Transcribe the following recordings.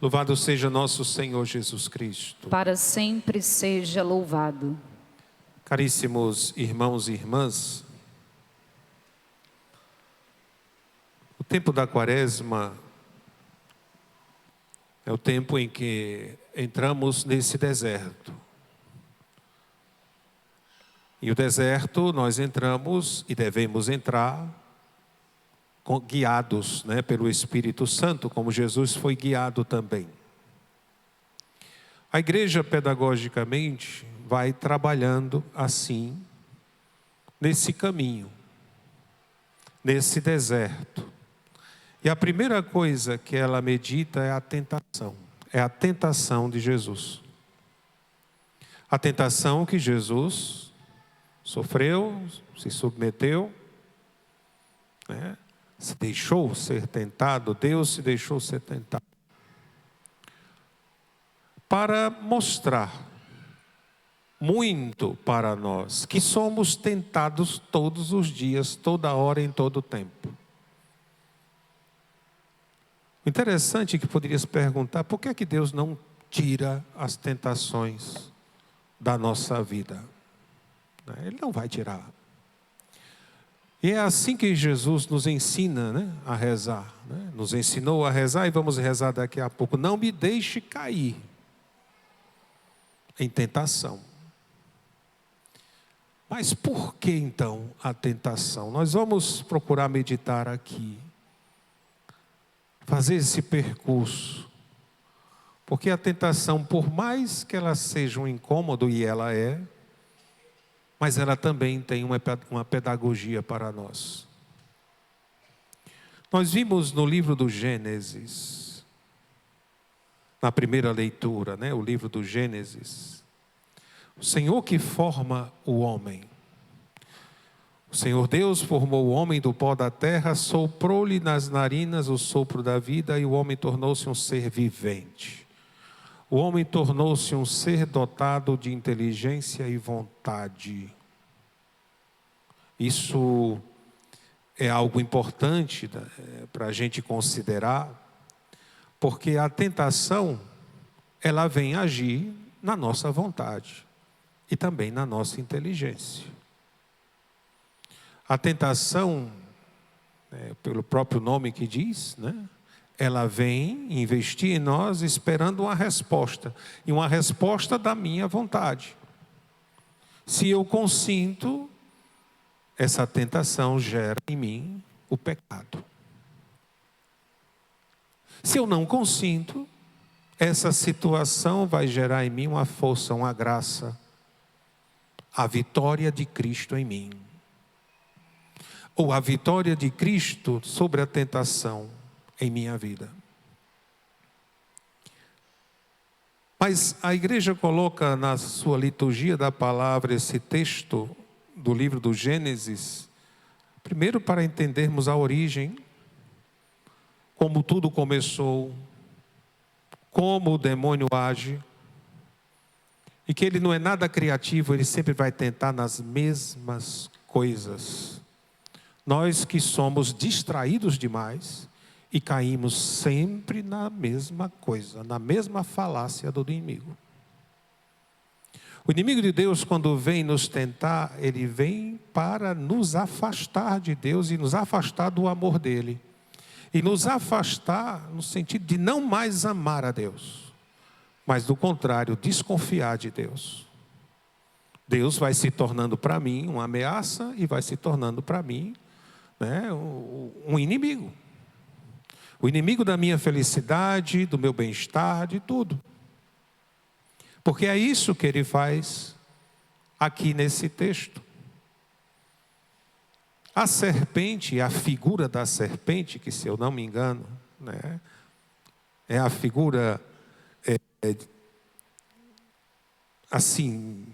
Louvado seja nosso Senhor Jesus Cristo. Para sempre seja louvado. Caríssimos irmãos e irmãs, o tempo da Quaresma é o tempo em que entramos nesse deserto. E o deserto nós entramos e devemos entrar guiados, pelo Espírito Santo, como Jesus foi guiado também. A igreja, pedagogicamente, vai trabalhando assim, nesse caminho, nesse deserto. E a primeira coisa que ela medita é a tentação de Jesus. A tentação que Jesus sofreu, se submeteu, se deixou ser tentado, Deus se deixou ser tentado, para mostrar muito para nós que somos tentados todos os dias, toda hora, em todo tempo. O interessante é que poderia se perguntar, por que Deus não tira as tentações da nossa vida? Ele não vai tirar. E é assim que Jesus nos ensina, a rezar. Nos ensinou a rezar e vamos rezar daqui a pouco. Não me deixe cair em tentação. Mas por que então a tentação? Nós vamos procurar meditar aqui. Fazer esse percurso. Porque a tentação, por mais que ela seja um incômodo, e ela é, mas ela também tem uma pedagogia para nós. Nós vimos no livro do Gênesis, na primeira leitura, o livro do Gênesis, o Senhor que forma o homem. O Senhor Deus formou o homem do pó da terra, soprou-lhe nas narinas o sopro da vida e o homem tornou-se um ser vivente. O homem tornou-se um ser dotado de inteligência e vontade. Isso é algo importante para a gente considerar, porque a tentação, ela vem agir na nossa vontade e também na nossa inteligência. A tentação, pelo próprio nome que diz, ela vem investir em nós esperando uma resposta. E uma resposta da minha vontade. Se eu consinto, essa tentação gera em mim o pecado. Se eu não consinto, essa situação vai gerar em mim uma força, uma graça. A vitória de Cristo em mim. Ou a vitória de Cristo sobre a tentação em minha vida. Mas a igreja coloca na sua liturgia da palavra esse texto do livro do Gênesis, primeiro para entendermos a origem, como tudo começou, como o demônio age, e que ele não é nada criativo, ele sempre vai tentar nas mesmas coisas. Nós que somos distraídos demais e caímos sempre na mesma coisa, na mesma falácia do inimigo. O inimigo de Deus, quando vem nos tentar, ele vem para nos afastar de Deus e nos afastar do amor dele. E nos afastar no sentido de não mais amar a Deus, mas do contrário, desconfiar de Deus. Deus vai se tornando para mim uma ameaça e vai se tornando para mim um inimigo. O inimigo da minha felicidade, do meu bem-estar, de tudo. Porque é isso que ele faz aqui nesse texto. A serpente, a figura da serpente, que se eu não me engano, é a figura assim,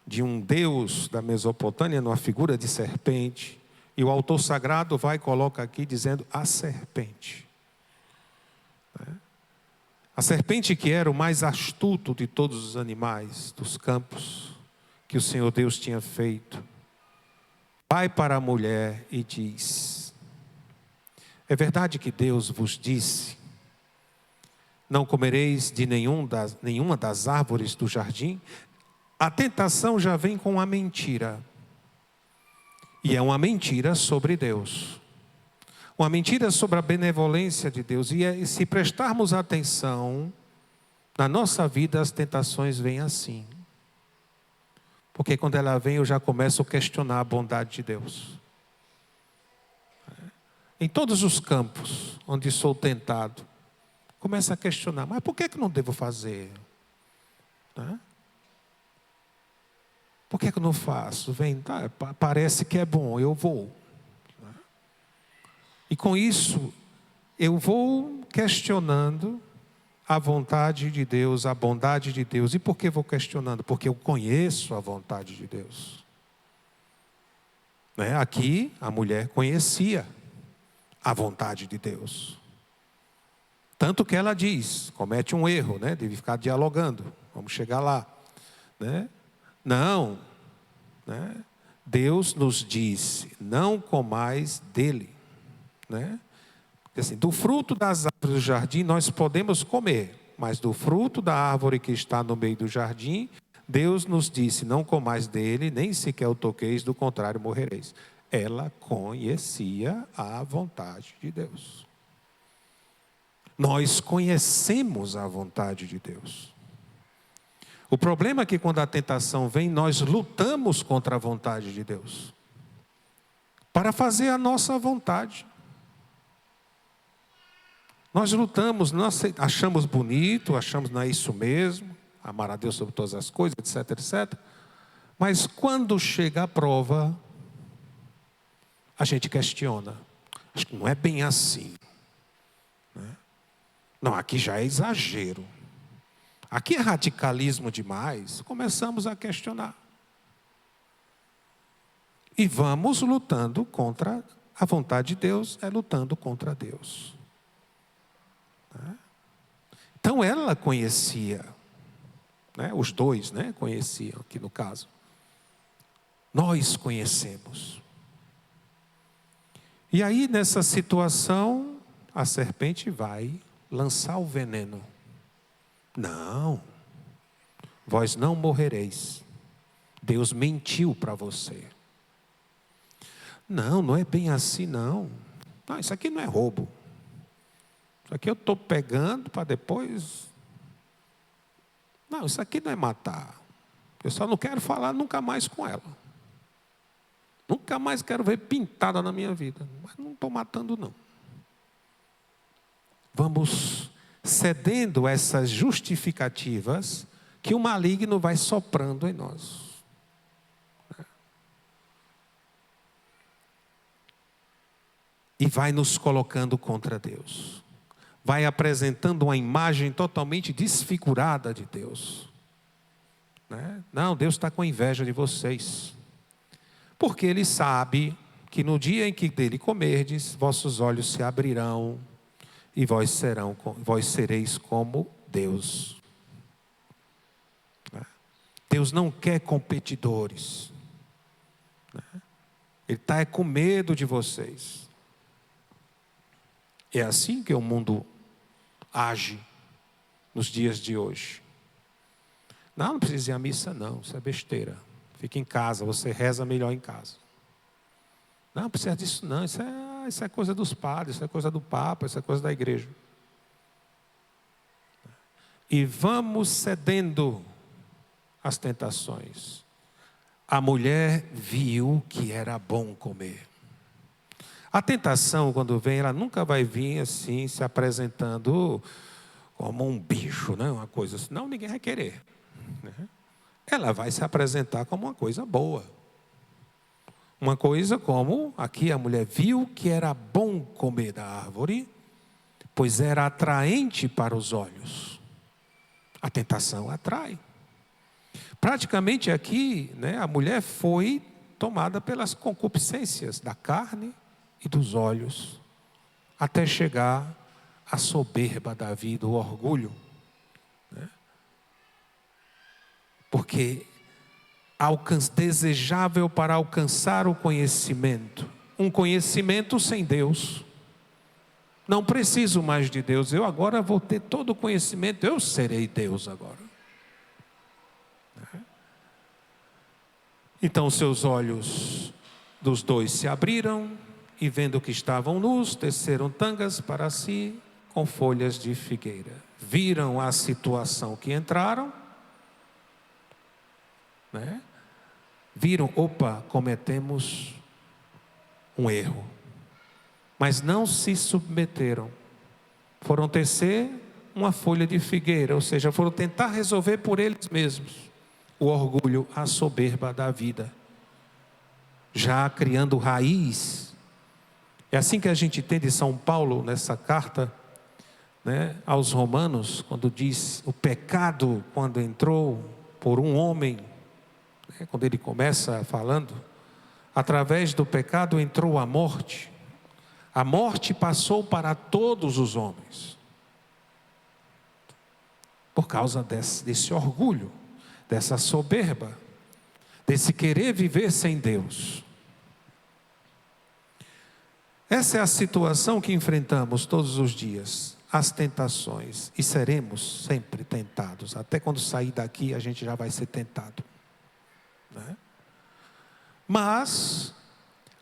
de um deus da Mesopotâmia, numa figura de serpente. E o autor sagrado vai e coloca aqui dizendo a serpente. A serpente que era o mais astuto de todos os animais dos campos que o Senhor Deus tinha feito. Vai para a mulher e diz: é verdade que Deus vos disse, não comereis de nenhuma das árvores do jardim. A tentação já vem com a mentira. E é uma mentira sobre Deus. Uma mentira sobre a benevolência de Deus. E se prestarmos atenção, na nossa vida as tentações vêm assim. Porque quando ela vem eu já começo a questionar a bondade de Deus. Em todos os campos onde sou tentado, começo a questionar, mas por que eu não devo fazer? Por que eu não faço? Vem, parece que é bom, eu vou. E com isso, eu vou questionando a vontade de Deus, a bondade de Deus. E por que vou questionando? Porque eu conheço a vontade de Deus. Aqui, a mulher conhecia a vontade de Deus. Tanto que ela diz, comete um erro, de ficar dialogando. Vamos chegar lá. Não. Deus nos disse, não comais dele. Porque assim, do fruto das árvores do jardim nós podemos comer, mas do fruto da árvore que está no meio do jardim, Deus nos disse, não comais dele, nem sequer o toqueis, do contrário morrereis. Ela conhecia a vontade de Deus. Nós conhecemos a vontade de Deus. O problema é que quando a tentação vem, nós lutamos contra a vontade de Deus. Para fazer a nossa vontade. Nós lutamos, nós achamos bonito, achamos não é isso mesmo, amar a Deus sobre todas as coisas, etc, etc. Mas quando chega a prova, a gente questiona. Acho que não é bem assim. Não, aqui já é exagero. Aqui é radicalismo demais. Começamos a questionar. E vamos lutando contra a vontade de Deus, é lutando contra Deus. Então ela conhecia, os dois conheciam aqui no caso. Nós conhecemos. E aí nessa situação, a serpente vai lançar o veneno. Não, vós não morrereis. Deus mentiu para você. Não, não é bem assim não. Não, isso aqui não é roubo. Isso aqui eu estou pegando para depois... Não, isso aqui não é matar. Eu só não quero falar nunca mais com ela. Nunca mais quero ver pintada na minha vida. Mas não estou matando não. Vamos cedendo essas justificativas que o maligno vai soprando em nós. E vai nos colocando contra Deus. Vai apresentando uma imagem totalmente desfigurada de Deus. Não, Deus está com inveja de vocês. Porque Ele sabe que no dia em que dele comerdes, vossos olhos se abrirão e vós sereis como Deus. Deus não quer competidores. Ele está com medo de vocês. É assim que o mundo age nos dias de hoje. Não precisa ir à missa não, isso é besteira. Fica em casa, você reza melhor em casa. Não precisa disso não, isso é coisa dos padres, isso é coisa do Papa, isso é coisa da igreja. E vamos cedendo às tentações. A mulher viu que era bom comer. A tentação, quando vem, ela nunca vai vir assim, se apresentando como um bicho, uma coisa assim. Não, ninguém vai querer. Ela vai se apresentar como uma coisa boa. Uma coisa como, aqui a mulher viu que era bom comer da árvore, pois era atraente para os olhos. A tentação atrai. Praticamente aqui, a mulher foi tomada pelas concupiscências da carne e dos olhos, até chegar à soberba da vida, o orgulho. Porque desejável para alcançar o conhecimento, um conhecimento sem Deus. Não preciso mais de Deus, eu agora vou ter todo o conhecimento, eu serei Deus agora. Então seus olhos dos dois se abriram e vendo que estavam nus, teceram tangas para si com folhas de figueira. Viram a situação que entraram, né? Viram, opa, cometemos um erro. Mas não se submeteram. Foram tecer uma folha de figueira, ou seja, foram tentar resolver por eles mesmos o orgulho, a soberba da vida, já criando raiz. É assim que a gente entende São Paulo nessa carta, né, aos Romanos, quando diz o pecado, quando entrou por um homem, né, quando ele começa falando, através do pecado entrou a morte. A morte passou para todos os homens, por causa desse orgulho, dessa soberba, desse querer viver sem Deus. Essa é a situação que enfrentamos todos os dias, as tentações, e seremos sempre tentados. Até quando sair daqui a gente já vai ser tentado, né? Mas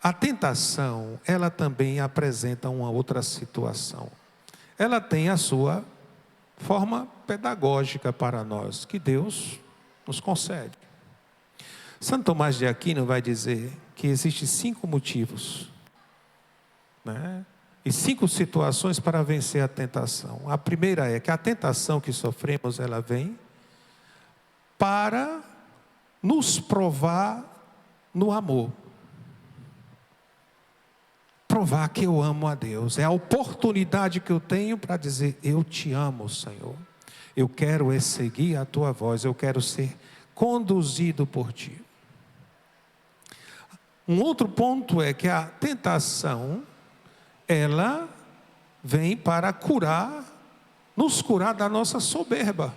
a tentação, ela também apresenta uma outra situação. Ela tem a sua forma pedagógica para nós, que Deus nos concede. Santo Tomás de Aquino vai dizer que existem 5 motivos, né, e 5 situações para vencer a tentação. A primeira é que a tentação que sofremos, ela vem para nos provar no amor. Provar que eu amo a Deus. É a oportunidade que eu tenho para dizer: eu te amo, Senhor. Eu quero seguir a tua voz. Eu quero ser conduzido por ti. Um outro ponto é que a tentação, ela vem para nos curar da nossa soberba.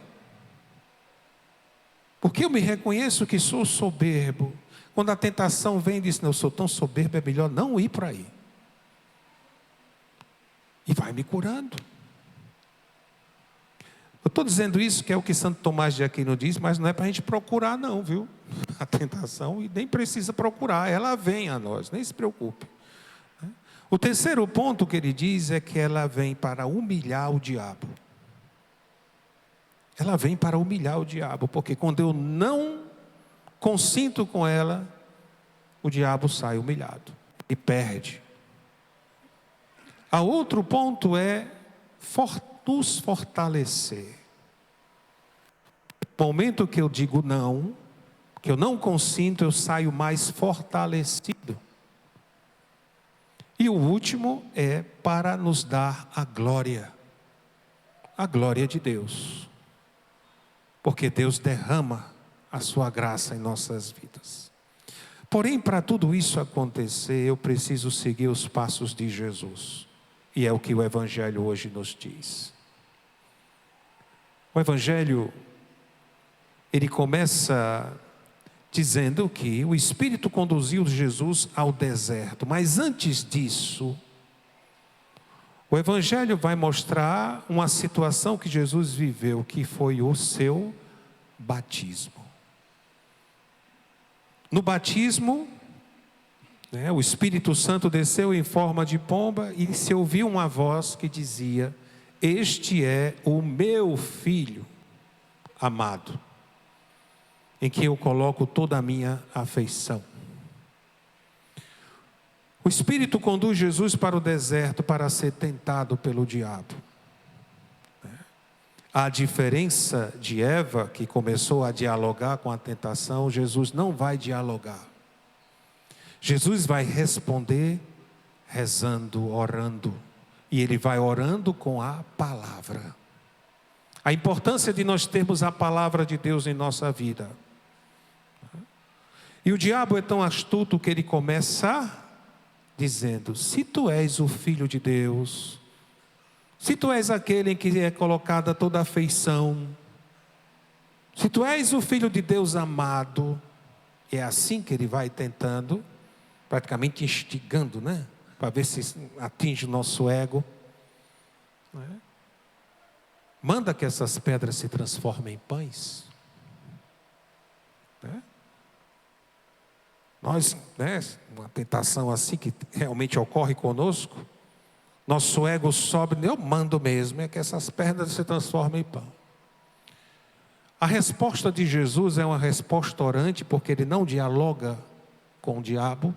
Porque eu me reconheço que sou soberbo. Quando a tentação vem e diz: não, eu sou tão soberbo, é melhor não ir por aí. E vai me curando. Eu estou dizendo isso, que é o que Santo Tomás de Aquino diz, mas não é para a gente procurar não, viu? A tentação, e nem precisa procurar, ela vem a nós, nem se preocupe. O terceiro ponto que ele diz é que ela vem para humilhar o diabo. Ela vem para humilhar o diabo, porque quando eu não consinto com ela, o diabo sai humilhado e perde. A outro ponto é nos fortalecer. No momento que eu digo não, que eu não consinto, eu saio mais fortalecido. E o último é para nos dar a glória de Deus. Porque Deus derrama a sua graça em nossas vidas. Porém, para tudo isso acontecer, eu preciso seguir os passos de Jesus. E é o que o Evangelho hoje nos diz. O Evangelho, ele começa dizendo que o Espírito conduziu Jesus ao deserto. Mas antes disso, o Evangelho vai mostrar uma situação que Jesus viveu, que foi o seu batismo. No batismo, o Espírito Santo desceu em forma de pomba e se ouviu uma voz que dizia: este é o meu filho amado, em que eu coloco toda a minha afeição. O Espírito conduz Jesus para o deserto para ser tentado pelo diabo. A diferença de Eva, que começou a dialogar com a tentação, Jesus não vai dialogar. Jesus vai responder rezando, orando. E ele vai orando com a palavra. A importância de nós termos a palavra de Deus em nossa vida. E o diabo é tão astuto que ele começa dizendo: se tu és o Filho de Deus, se tu és aquele em que é colocada toda a afeição, se tu és o Filho de Deus amado, é assim que ele vai tentando, praticamente instigando, para ver se atinge o nosso ego. não é? Manda que essas pedras se transformem em pães. Né? Nós, né, uma tentação assim que realmente ocorre conosco, nosso ego sobe, eu mando mesmo, é que essas pedras se transformem em pão. A resposta de Jesus é uma resposta orante, porque ele não dialoga com o diabo,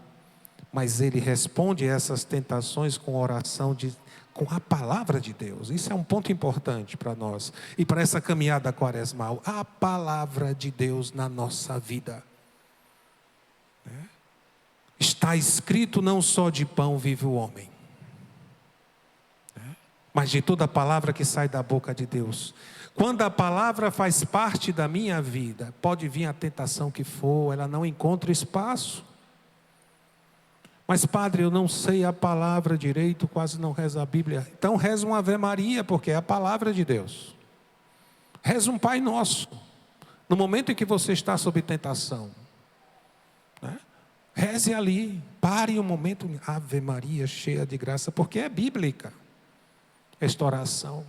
mas ele responde a essas tentações com oração, com a palavra de Deus. Isso é um ponto importante para nós e para essa caminhada quaresmal. A palavra de Deus na nossa vida. Está escrito: não só de pão vive o homem, mas de toda palavra que sai da boca de Deus. Quando a palavra faz parte da minha vida, pode vir a tentação que for, ela não encontra espaço. Mas padre, eu não sei a palavra direito, quase não rezo a Bíblia. Então reza uma Ave Maria, porque é a palavra de Deus. Reza um Pai Nosso, no momento em que você está sob tentação, né? Reze ali, pare um momento, Ave Maria cheia de graça, porque é bíblica esta oração.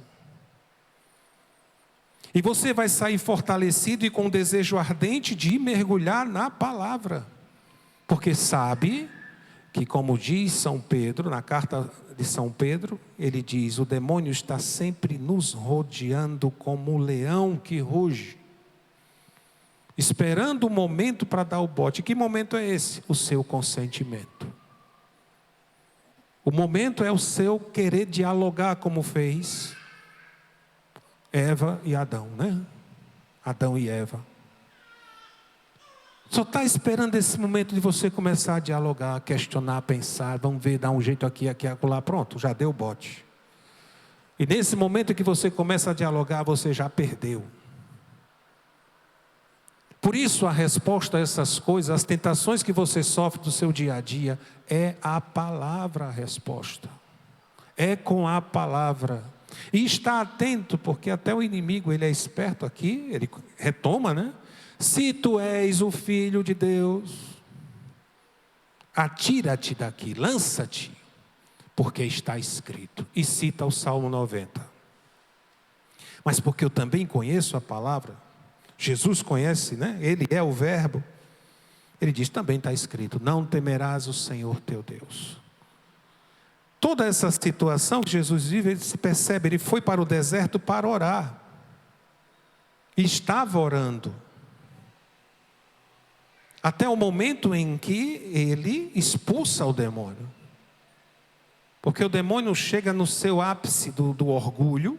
E você vai sair fortalecido e com um desejo ardente de mergulhar na palavra, porque sabe que, como diz São Pedro, na carta de São Pedro, ele diz: o demônio está sempre nos rodeando como um leão que ruge, esperando o momento para dar o bote. Que momento é esse? O seu consentimento. O momento é o seu querer dialogar, como fez Eva e Adão, né? Adão e Eva. Só está esperando esse momento de você começar a dialogar, questionar, pensar, vamos ver, dar um jeito aqui, acolá, pronto, já deu o bote. E nesse momento que você começa a dialogar, você já perdeu. Por isso a resposta a essas coisas, as tentações que você sofre do seu dia a dia, é a palavra a resposta. É com a palavra. E está atento, porque até o inimigo, ele é esperto aqui, ele retoma, né? Se tu és o Filho de Deus, atira-te daqui, lança-te, porque está escrito. E cita o Salmo 90. Mas porque eu também conheço a palavra, Jesus conhece, né? Ele é o verbo. Ele diz, também está escrito: não temerás o Senhor teu Deus. Toda essa situação que Jesus vive, ele se percebe, ele foi para o deserto para orar. E estava orando. Até o momento em que ele expulsa o demônio. Porque o demônio chega no seu ápice do orgulho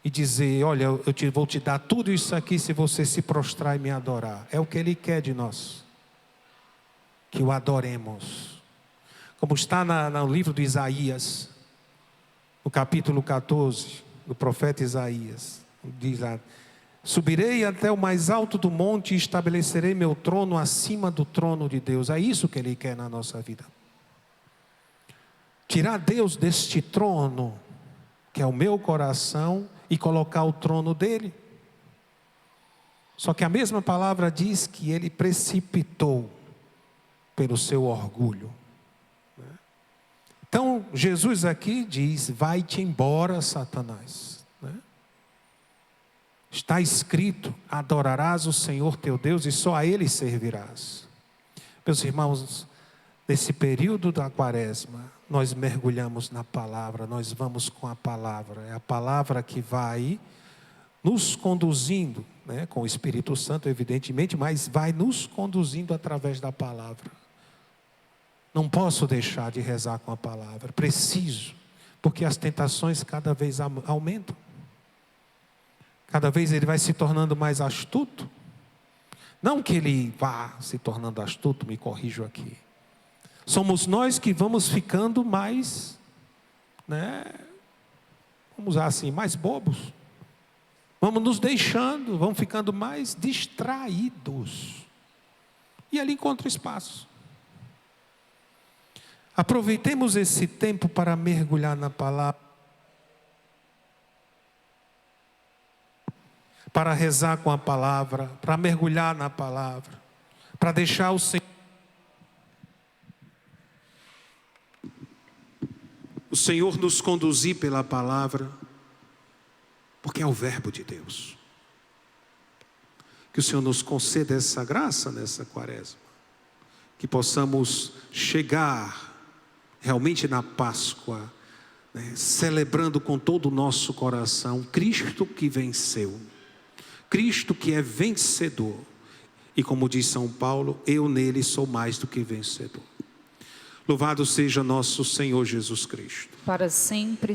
e dizer: olha, vou te dar tudo isso aqui se você se prostrar e me adorar. É o que ele quer de nós, que o adoremos. Como está no livro de Isaías, no capítulo 14, do profeta Isaías, diz lá: subirei até o mais alto do monte e estabelecerei meu trono acima do trono de Deus. É isso que ele quer na nossa vida. Tirar Deus deste trono, que é o meu coração, e colocar o trono dele. Só que a mesma palavra diz que ele precipitou pelo seu orgulho. Então Jesus aqui diz: vai-te embora, Satanás. Está escrito: adorarás o Senhor teu Deus e só a Ele servirás. Meus irmãos, nesse período da quaresma, nós mergulhamos na palavra, nós vamos com a palavra. É a palavra que vai nos conduzindo, né, com o Espírito Santo, evidentemente, mas vai nos conduzindo através da palavra. Não posso deixar de rezar com a palavra, preciso, porque as tentações cada vez aumentam. Cada vez ele vai se tornando mais astuto. Não que ele vá se tornando astuto, me corrijo aqui. Somos nós que vamos ficando mais, vamos usar assim, mais bobos. Vamos nos deixando, vamos ficando mais distraídos. E ali encontra espaço. Aproveitemos esse tempo para mergulhar na palavra, para rezar com a palavra, para mergulhar na palavra, para deixar o Senhor. o Senhor nos conduzir pela palavra, porque é o verbo de Deus. Que o Senhor nos conceda essa graça nessa quaresma, que possamos chegar realmente na Páscoa, né, celebrando com todo o nosso coração Cristo que venceu, Cristo que é vencedor. E como diz São Paulo, eu nele sou mais do que vencedor. Louvado seja nosso Senhor Jesus Cristo. Para sempre